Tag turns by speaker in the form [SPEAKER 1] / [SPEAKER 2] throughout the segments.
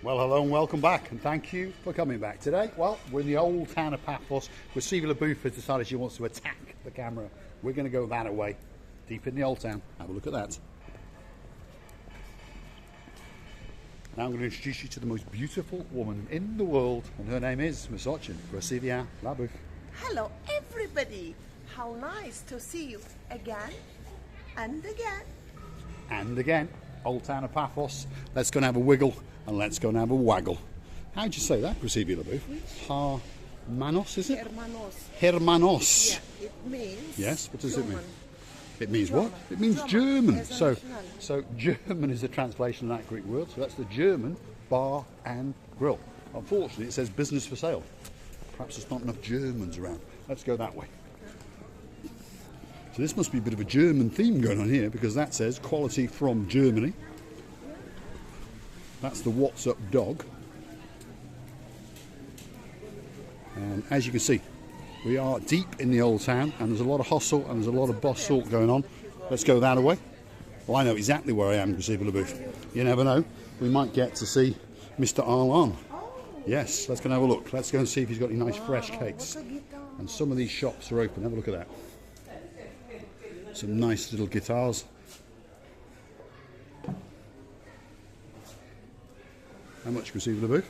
[SPEAKER 1] Well, hello and welcome back, and thank you for coming back today. Well, we're in the old town of Paphos, where Stevie LaBouffe has decided she wants to attack the camera. We're going to go that way, deep in the old town. Have a look at that. Now I'm going to introduce you to the most beautiful woman in the world, and her name is Miss Stevie LaBouffe.
[SPEAKER 2] Hello, everybody. How nice to see you again and again.
[SPEAKER 1] And again, old town of Paphos. Let's go and have a wiggle. And let's go and have a waggle. How'd you say that, Stevie LaBouffe? Hermanos, is it?
[SPEAKER 2] Hermanos.
[SPEAKER 1] Hermanos.
[SPEAKER 2] Yeah, it means.
[SPEAKER 1] Yes, what does
[SPEAKER 2] German.
[SPEAKER 1] it mean? It means
[SPEAKER 2] German.
[SPEAKER 1] what? It means German. So
[SPEAKER 2] German.
[SPEAKER 1] German is the translation of that Greek word. So that's the German bar and grill. Unfortunately, it says business for sale. Perhaps there's not enough Germans around. Let's go that way. So this must be a bit of a German theme going on here, because that says quality from Germany. That's the What's Up dog. And as you can see, we are deep in the old town, and there's a lot of hustle and there's a lot of bustle going on. Let's go that way. Well, I know exactly where I am, Stevie LaBouffe. You never know. We might get to see Mr. Arlan. Yes, let's go and have a look. Let's go and see if he's got any nice fresh cakes. And some of these shops are open. Have a look at that. Some nice little guitars. How much, Stevie LaBouffe?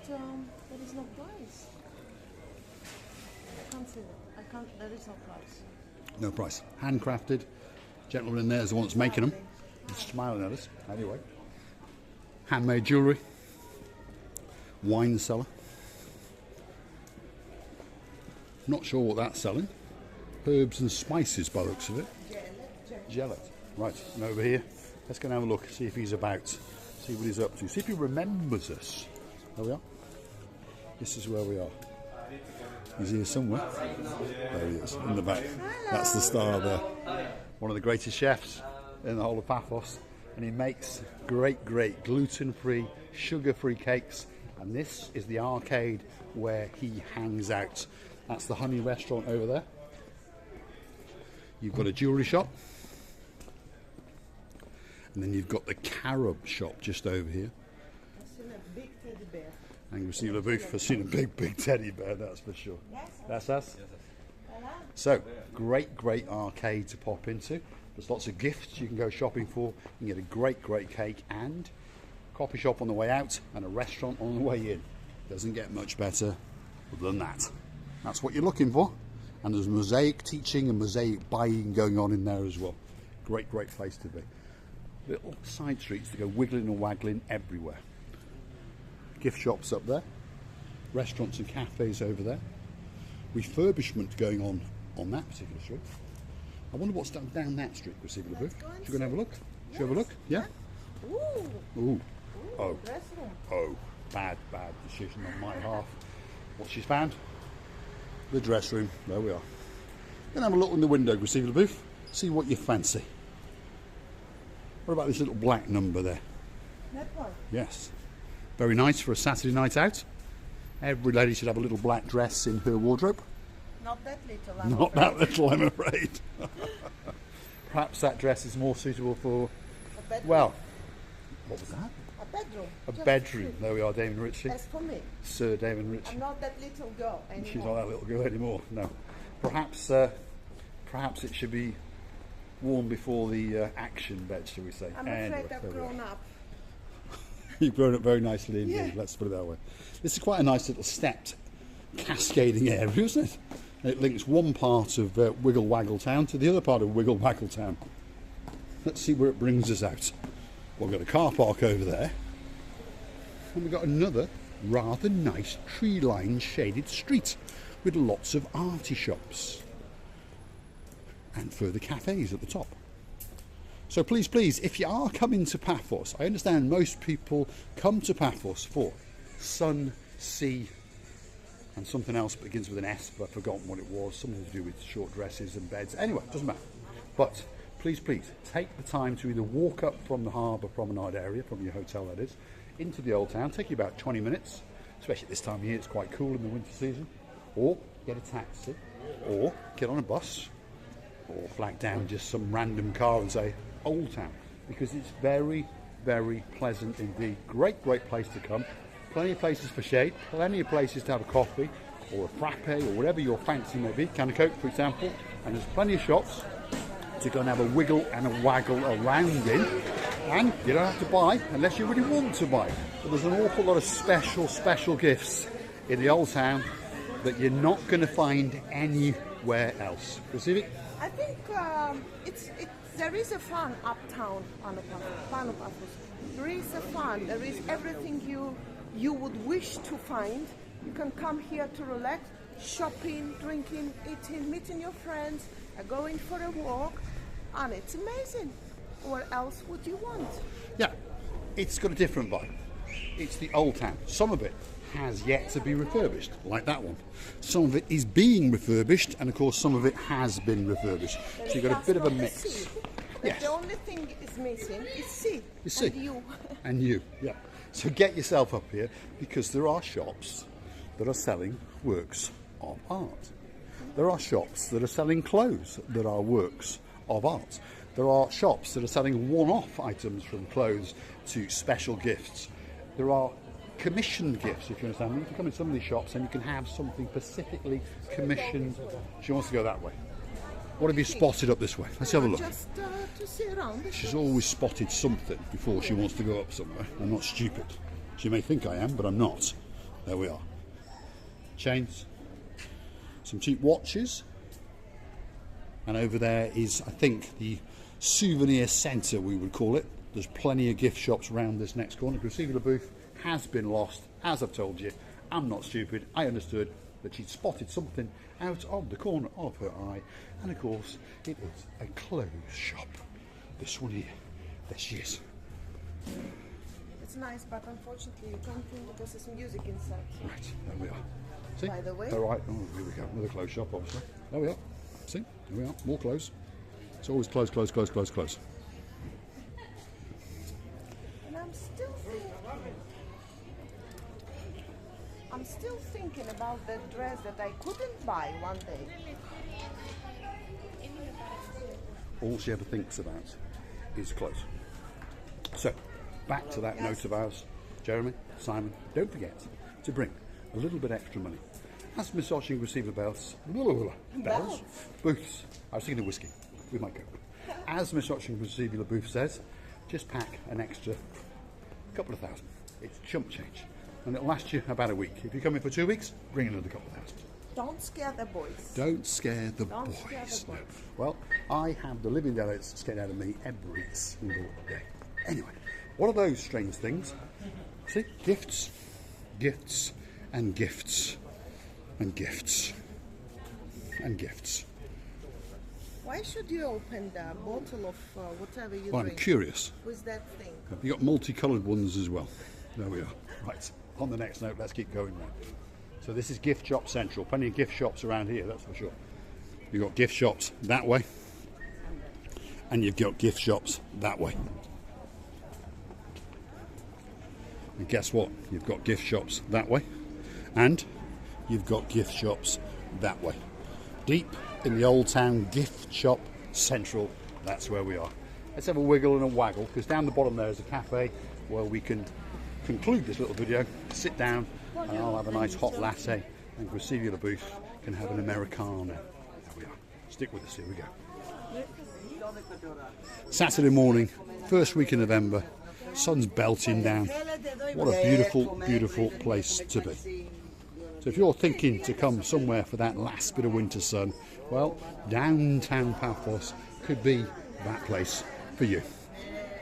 [SPEAKER 2] There is no price. I can't see that. There is no price.
[SPEAKER 1] No price. Handcrafted. Gentleman in there is the one that's making them. He's smiling at us. Anyway. Handmade jewellery. Wine cellar. Not sure what that's selling. Herbs and spices by the looks of it. Gellet. Right, and over here, let's go and have a look, see if he's about. See what he's up to. See if he remembers us. There we are. This is where we are. He's here somewhere. There he is, in the back. That's the star there. One of the greatest chefs in the whole of Paphos. And he makes great gluten-free, sugar-free cakes. And this is the arcade where he hangs out. That's the Honey restaurant over there. You've got a jewellery shop. And then you've got the carob shop just over here.
[SPEAKER 2] I've seen a big teddy bear.
[SPEAKER 1] And Stevie LaBouffe has seen a big teddy bear, that's for sure.
[SPEAKER 2] Yes,
[SPEAKER 1] That's us.
[SPEAKER 2] Hello.
[SPEAKER 1] So, great arcade to pop into. There's lots of gifts you can go shopping for. You can get a great cake, and a coffee shop on the way out and a restaurant on the way in. Doesn't get much better than that. That's what you're looking for. And there's mosaic teaching and mosaic buying going on in there as well. Great place to be. Little side streets that go wiggling and waggling everywhere. Gift shops up there. Restaurants and cafes over there. Refurbishment going on that particular street. I wonder what's down that street, Stevie LaBouffe. Should we go and have a look? Should we have a look? Yeah? Ooh. Oh. Oh. Bad decision on my half. What she's found? The dress room. There we are. Gonna have a look in the window, Stevie LaBouffe. See what you fancy. What about this little black number there?
[SPEAKER 2] That one?
[SPEAKER 1] Yes. Very nice for a Saturday night out. Every lady should have a little black dress in her wardrobe.
[SPEAKER 2] Not that little.
[SPEAKER 1] Not that little, I'm afraid. Perhaps that dress is more suitable for,
[SPEAKER 2] A bedroom.
[SPEAKER 1] well, what was that?
[SPEAKER 2] A bedroom.
[SPEAKER 1] A
[SPEAKER 2] Just
[SPEAKER 1] bedroom. There we are, Damon Ritchie.
[SPEAKER 2] As for me.
[SPEAKER 1] Sir Damon Ritchie.
[SPEAKER 2] I'm not that little girl anymore.
[SPEAKER 1] She's not that little girl anymore, no. Perhaps it should be worn before the action bed, shall we say.
[SPEAKER 2] I'm
[SPEAKER 1] Anyway,
[SPEAKER 2] afraid I've
[SPEAKER 1] there we are.
[SPEAKER 2] grown up.
[SPEAKER 1] You've grown up very nicely indeed,
[SPEAKER 2] Yeah.
[SPEAKER 1] let's put it that way. This is quite a nice little stepped, cascading area, isn't it? And it links one part of Wiggle Waggle Town to the other part of Wiggle Waggle Town. Let's see where it brings us out. Well, we've got a car park over there. And we've got another rather nice tree-lined shaded street with lots of arty shops. And further cafes at the top. So please, if you are coming to Paphos, I understand most people come to Paphos for sun, sea, and something else that begins with an S, but I've forgotten what it was. Something to do with short dresses and beds. Anyway, doesn't matter. But please, take the time to either walk up from the harbour promenade area, from your hotel that is, into the old town. Take you about 20 minutes, especially at this time of year. It's quite cool in the winter season. Or get a taxi, or get on a bus, or flag down just some random car and say Old Town, because it's very very pleasant indeed. Great place to come. Plenty of places for shade, plenty of places to have a coffee or a frappe or whatever your fancy may be, can of Coke for example, and there's plenty of shops to go and have a wiggle and a waggle around in, and you don't have to buy unless you really want to buy. But there's an awful lot of special gifts in the Old Town that you're not going to find anywhere else. Receive it?
[SPEAKER 2] I think there is a fun uptown on Paphos. There is a fun. There is everything you would wish to find. You can come here to relax, shopping, drinking, eating, meeting your friends, going for a walk, and it's amazing. What else would you want?
[SPEAKER 1] Yeah, it's got a different vibe. It's the Old Town. Some of it has yet to be refurbished, like that one. Some of it is being refurbished, and of course some of it has been refurbished. So you've got a bit of a mix. Yes.
[SPEAKER 2] The only thing is missing is sea.
[SPEAKER 1] And
[SPEAKER 2] you.
[SPEAKER 1] And you, yeah. So get yourself up here, because there are shops that are selling works of art. There are shops that are selling clothes that are works of art. There are shops that are selling one-off items from clothes to special gifts. There are commissioned gifts, if you understand. You can come in some of these shops and you can have something specifically commissioned. She wants to go that way. What have you spotted up this way? Let's have a look.
[SPEAKER 2] Just to see around.
[SPEAKER 1] She's always spotted something before she wants to go up somewhere. I'm not stupid. She may think I am, but I'm not. There we are. Chains. Some cheap watches. And over there is, I think, the souvenir centre, we would call it. There's plenty of gift shops around this next corner. Receiver booth has been lost, as I've told you. I'm not stupid. I understood that she'd spotted something out of the corner of her eye. And of course, it is a clothes shop. This one here. There she is.
[SPEAKER 2] It's nice, but unfortunately you can't think because there's music inside.
[SPEAKER 1] Right, there we are. See?
[SPEAKER 2] By the way.
[SPEAKER 1] All right. Oh, here we go. Another clothes shop, obviously. There we are. See? There we are. More clothes. It's always close.
[SPEAKER 2] And I'm still thinking about that dress that I couldn't buy one day.
[SPEAKER 1] All she ever thinks about is clothes. So, back to that note of ours. Jeremy, Simon, don't forget to bring a little bit extra money. As Miss Oshing receiver bells, booths. I was thinking of whiskey. We might go. As Miss Oshing receiver booth says, just pack an extra couple of thousand. It's chump change. And it'll last you about a week. If you come in for 2 weeks, bring another couple of thousand.
[SPEAKER 2] Don't scare the boys.
[SPEAKER 1] Don't scare the boys. No. Well, I have the living daylights scared out of me every single day. Anyway, what are those strange things? See? Gifts, gifts, and gifts, and gifts, and gifts.
[SPEAKER 2] Why should you open the bottle of whatever you
[SPEAKER 1] Well,
[SPEAKER 2] drink?
[SPEAKER 1] I'm curious.
[SPEAKER 2] With that thing?
[SPEAKER 1] You've got multicoloured ones as well. There we are. Right, on the next note, let's keep going then. So this is Gift Shop Central. Plenty of gift shops around here, that's for sure. You've got gift shops that way, and you've got gift shops that way. And guess what? You've got gift shops that way, and you've got gift shops that way. Deep in the Old Town Gift Shop Central, that's where we are. Let's have a wiggle and a waggle, because down the bottom there is a cafe where we can conclude this little video, sit down, and I'll have a nice hot latte, and Gracilia the booth can have an Americano. There we are. Stick with us, here we go. Saturday morning, first week in November, sun's belting down. What a beautiful, beautiful place to be. So if you're thinking to come somewhere for that last bit of winter sun, well, downtown Paphos could be that place for you.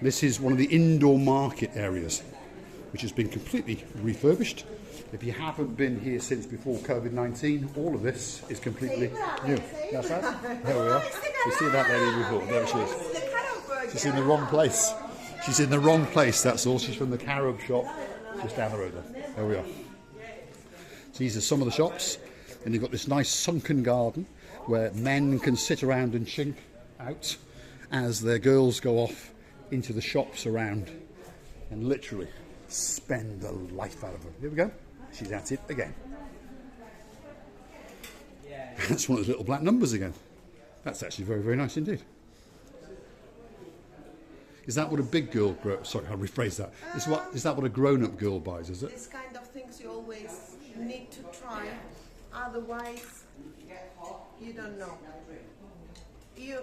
[SPEAKER 1] This is one of the indoor market areas, which has been completely refurbished. If you haven't been here since before COVID-19, all of this is completely new. That's right. There we are. You see that lady before. There she is. She's in the wrong place. She's in the wrong place, that's all. She's from the carob shop just down the road there. There we are. So these are some of the shops. And you've got this nice sunken garden where men can sit around and chink out as their girls go off into the shops around and literally spend the life out of them. Here we go. She's at it again. That's one of those little black numbers again. That's actually very, very nice indeed. Is that what a big girl? Sorry, I'll rephrase that. Is that what a grown-up girl buys? Is it?
[SPEAKER 2] This kind of things you always need to try, otherwise you don't know. You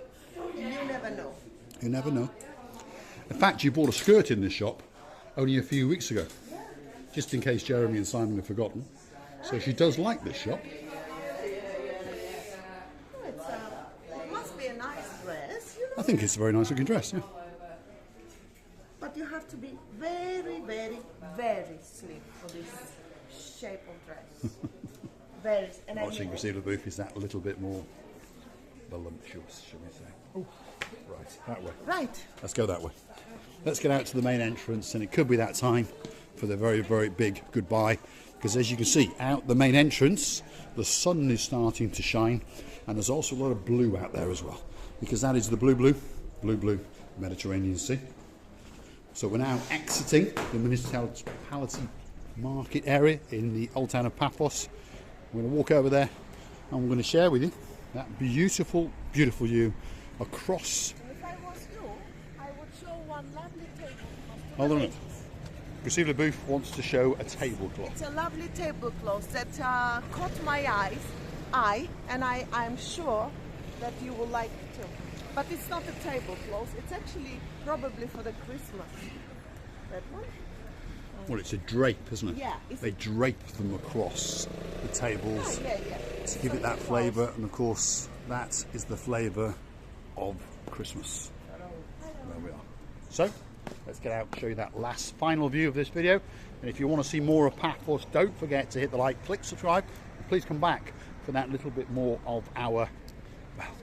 [SPEAKER 2] never know.
[SPEAKER 1] You never know. In fact, you bought a skirt in this shop only a few weeks ago, just in case Jeremy and Simon have forgotten. So she does like this shop.
[SPEAKER 2] It must be a nice dress, you know.
[SPEAKER 1] I think it's a very nice looking dress, yeah.
[SPEAKER 2] But you have to be very, very, very slim for this shape of dress. Very. And
[SPEAKER 1] What you can see the booth is that a little bit more voluptuous, shall we say. Oh, right, that way.
[SPEAKER 2] Right.
[SPEAKER 1] Let's go that way. Let's get out to the main entrance, and it could be that time for the very, very big goodbye, because as you can see, out the main entrance, the sun is starting to shine, and there's also a lot of blue out there as well, because that is the blue Mediterranean Sea. So we're now exiting the municipality market area in the old town of Paphos. We're going to walk over there, and we're going to share with you that beautiful, beautiful view across.
[SPEAKER 2] If I was you, I would show one lovely table.
[SPEAKER 1] Hold on a minute. Receiver Booth wants to show a tablecloth.
[SPEAKER 2] It's a lovely tablecloth that caught my eye, and I'm sure that you will like it too. But it's not a tablecloth, it's actually probably for the Christmas. That one?
[SPEAKER 1] Well, it's a drape, isn't it?
[SPEAKER 2] Yeah.
[SPEAKER 1] They drape them across the tables
[SPEAKER 2] Yeah.
[SPEAKER 1] to give it that flavour, and of course, that is the flavour of Christmas. There we are. So, let's get out and show you that last final view of this video. And if you want to see more of Paphos, don't forget to hit the like, click subscribe, and please come back for that little bit more of our, well,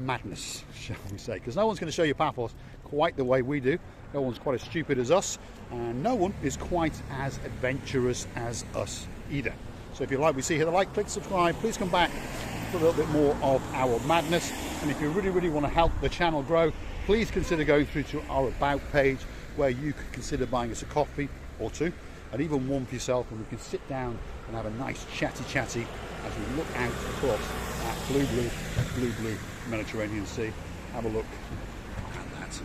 [SPEAKER 1] madness, shall we say, because no one's going to show you Paphos quite the way we do. No one's quite as stupid as us, and no one is quite as adventurous as us either. So if you like what we see, hit the like, click subscribe, please come back for a little bit more of our madness. And if you really want to help the channel grow, please consider going through to our About page, where you could consider buying us a coffee or two, and even one for yourself, and we can sit down and have a nice chatty as we look out across that blue Mediterranean Sea. Have a look at that.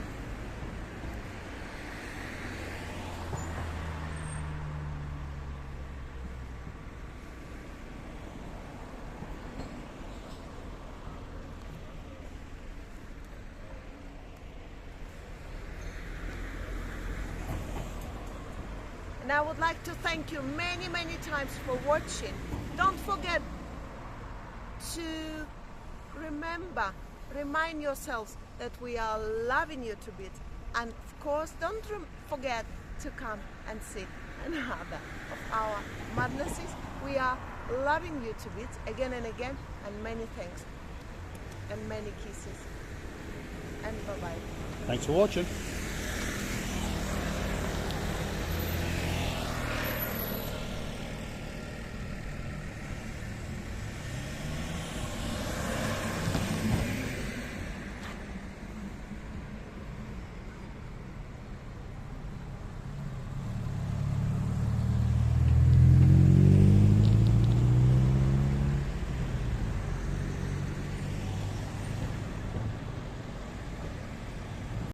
[SPEAKER 2] And I would like to thank you many times for watching. Don't forget to remind yourselves that we are loving you to bits. And of course, don't forget to come and see another of our madnesses. We are loving you to bits again and again, and many thanks and many kisses. And bye-bye.
[SPEAKER 1] Thanks for watching.